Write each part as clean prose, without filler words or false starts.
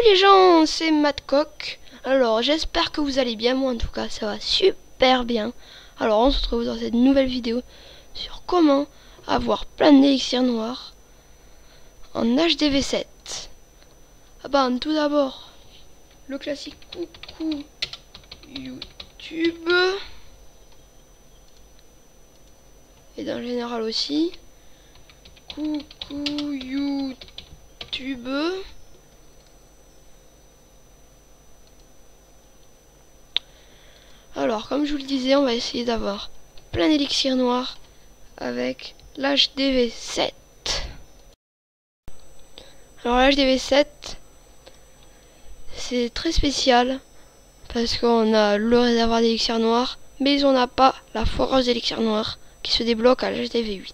les gens, c'est Matcock. Alors j'espère que vous allez bien, moi en tout cas ça va super bien. Alors on se retrouve dans cette nouvelle vidéo sur comment avoir plein d'élixirs noirs en HDV7. Ah bah tout d'abord, le classique coucou YouTube. Et dans le général aussi. Coucou YouTube. Alors, comme je vous le disais, on va essayer d'avoir plein d'élixirs noirs avec l'HDV7. Alors, l'HDV7, c'est très spécial parce qu'on a le réservoir d'élixirs noirs, mais on n'a pas la foreuse d'élixirs noirs qui se débloque à l'HDV8.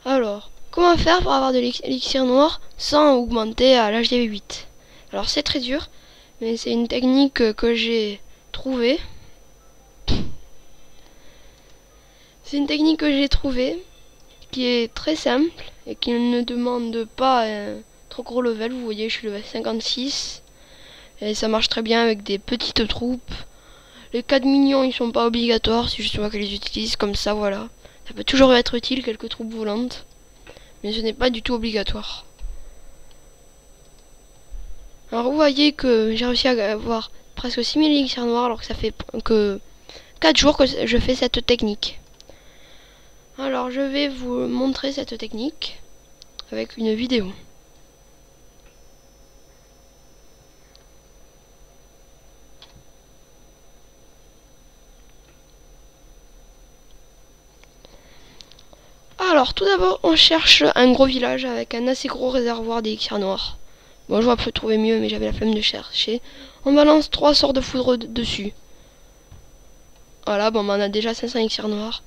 Alors, comment faire pour avoir de l'élixir noir sans augmenter à l'HDV8? Alors, c'est très dur, mais c'est une technique que j'ai trouvée. C'est une technique que j'ai trouvée qui est très simple et qui ne demande pas un trop gros level. Vous voyez, je suis level 56 et ça marche très bien avec des petites troupes. Les 4 minions, ils sont pas obligatoires, c'est juste moi qui les utilise comme ça, voilà. Ça peut toujours être utile, quelques troupes volantes, mais ce n'est pas du tout obligatoire. Alors vous voyez que j'ai réussi à avoir presque 6000 élixirs noirs alors que ça fait que 4 jours que je fais cette technique. Alors je vais vous montrer cette technique avec une vidéo. Alors tout d'abord on cherche un gros village avec un assez gros réservoir d'élixirs noirs. Bon, j'aurais pu trouver mieux mais j'avais la flemme de chercher. On balance 3 sorts de foudre dessus. Voilà, bon, on a déjà 500 élixirs noirs.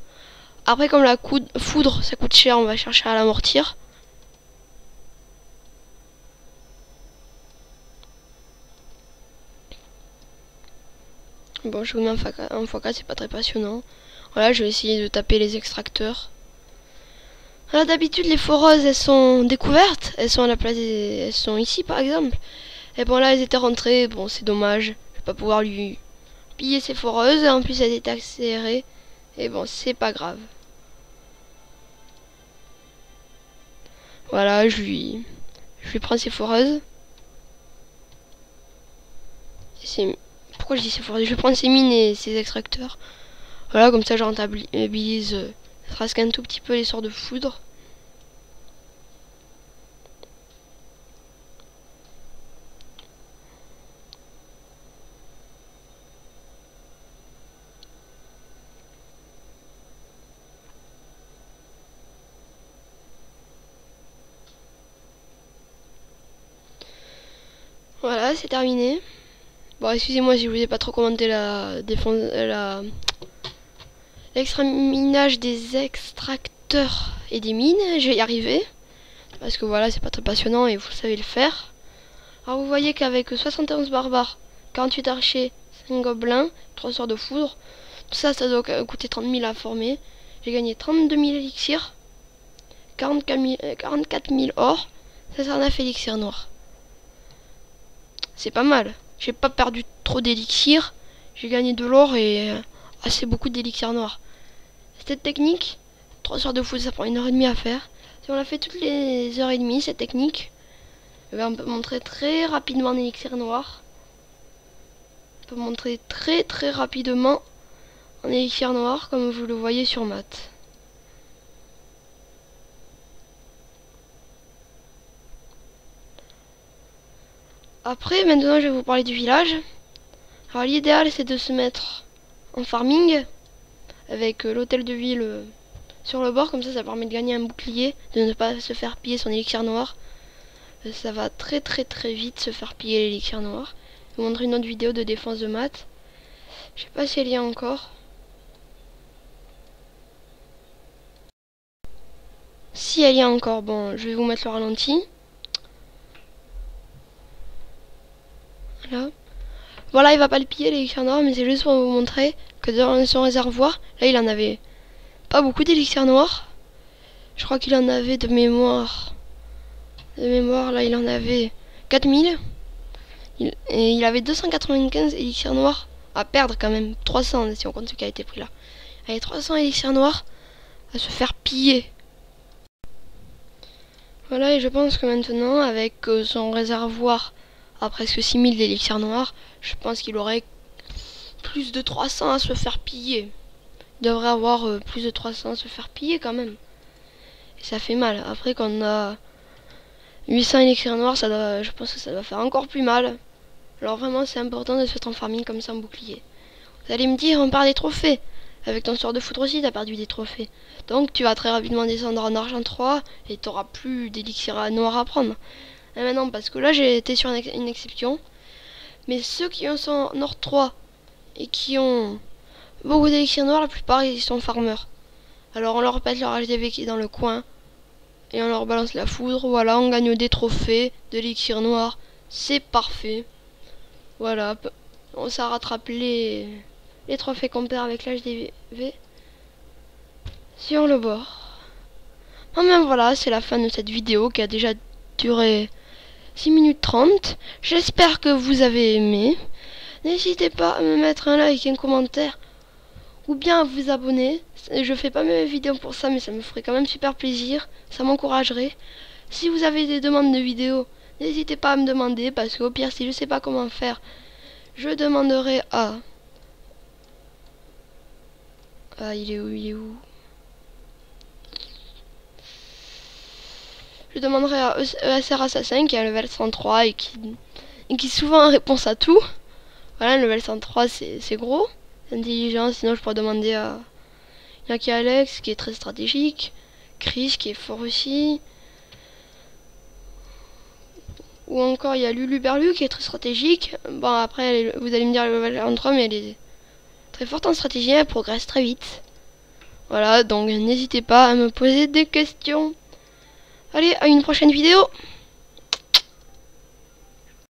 Après, comme la foudre ça coûte cher, on va chercher à l'amortir. Bon, je vous mets en x4, c'est pas très passionnant. Voilà, je vais essayer de taper les extracteurs. Alors d'habitude les foreuses elles sont découvertes, elles sont à la place elles sont ici par exemple. Et bon là elles étaient rentrées, bon c'est dommage, je vais pas pouvoir lui piller ses foreuses, en plus elles étaient accélérées. Et bon c'est pas grave. Voilà, je lui prends ses foreuses. Pourquoi je dis ses foreuses? Je vais prendre ses mines et ses extracteurs. Voilà, comme ça je rentabilise presque un tout petit peu les sorts de foudre. Voilà, c'est terminé. Bon, excusez-moi si je vous ai pas trop commenté l'extraminage des extracteurs et des mines. Je vais y arriver. Parce que voilà, c'est pas très passionnant et vous savez le faire. Alors vous voyez qu'avec 71 barbares, 48 archers, 5 gobelins, 3 sorts de foudre, tout ça, ça doit coûter 30 000 à former. J'ai gagné 32 000 élixirs, 44 000 or, 509 élixirs noirs. C'est pas mal. J'ai pas perdu trop d'élixirs. J'ai gagné de l'or et assez beaucoup d'élixirs noirs. Cette technique, 3 sorts de foudre, ça prend 1h30 à faire. Si on la fait toutes les heures et demie, cette technique, on peut montrer très rapidement un élixir noir. On peut montrer très rapidement un élixir noir, comme vous le voyez sur mat. Après, maintenant, je vais vous parler du village. Alors, l'idéal, c'est de se mettre en farming avec l'hôtel de ville sur le bord. Comme ça permet de gagner un bouclier, de ne pas se faire piller son élixir noir. Ça va très vite se faire piller l'élixir noir. Je vais vous montrer une autre vidéo de défense de mat. Je sais pas si elle y a encore. Si elle y a encore, bon, je vais vous mettre le ralenti. Voilà. Voilà, il va pas le piller l'élixir noir, mais c'est juste pour vous montrer que dans son réservoir, là il en avait pas beaucoup d'élixir noir. Je crois qu'il en avait de mémoire. Là il en avait 4000. Et il avait 295 élixirs noirs à perdre quand même. 300 si on compte ce qui a été pris là. Allez, 300 élixirs noirs à se faire piller. Voilà, et je pense que maintenant, avec son réservoir à presque 6000 d'élixirs noirs, je pense qu'il aurait plus de 300 à se faire piller. Il devrait avoir plus de 300 à se faire piller quand même. Et ça fait mal. Après, quand on a 800 élixirs noirs, je pense que ça doit faire encore plus mal. Alors vraiment, c'est important de se mettre en farming comme ça en bouclier. Vous allez me dire, on perd des trophées. Avec ton sort de foudre aussi, t'as perdu des trophées. Donc tu vas très rapidement descendre en argent 3 et t'auras plus d'élixir noir à prendre. Et maintenant, parce que là j'ai été sur une exception. Mais ceux qui sont en or 3 et qui ont beaucoup d'élixir noirs, la plupart ils sont farmers. Alors on leur pète leur HDV qui est dans le coin. Et on leur balance la foudre. Voilà, on gagne des trophées, de l'élixir noir. C'est parfait. Voilà, ça rattrape les trophées qu'on perd avec l'HDV sur le bord. Enfin voilà, c'est la fin de cette vidéo qui a déjà duré 6 minutes 30. J'espère que vous avez aimé. N'hésitez pas à me mettre un like et un commentaire ou bien à vous abonner. Je fais pas mes vidéos pour ça, mais ça me ferait quand même super plaisir. Ça m'encouragerait. Si vous avez des demandes de vidéos, n'hésitez pas à me demander, parce qu'au pire, si je sais pas comment faire, je demanderai à... Ah, il est où Je demanderai à ESR Assassin qui a level 103 et qui souvent réponse à tout. Voilà, le level 103 c'est gros, c'est intelligent. Sinon je pourrais demander à Yaki Alex qui est très stratégique, Chris qui est fort aussi, ou encore il y a Lulu Berlu qui est très stratégique. Bon après vous allez me dire le level 103, mais elle est très forte en stratégie, elle progresse très vite. Voilà, donc n'hésitez pas à me poser des questions. Allez, à une prochaine vidéo.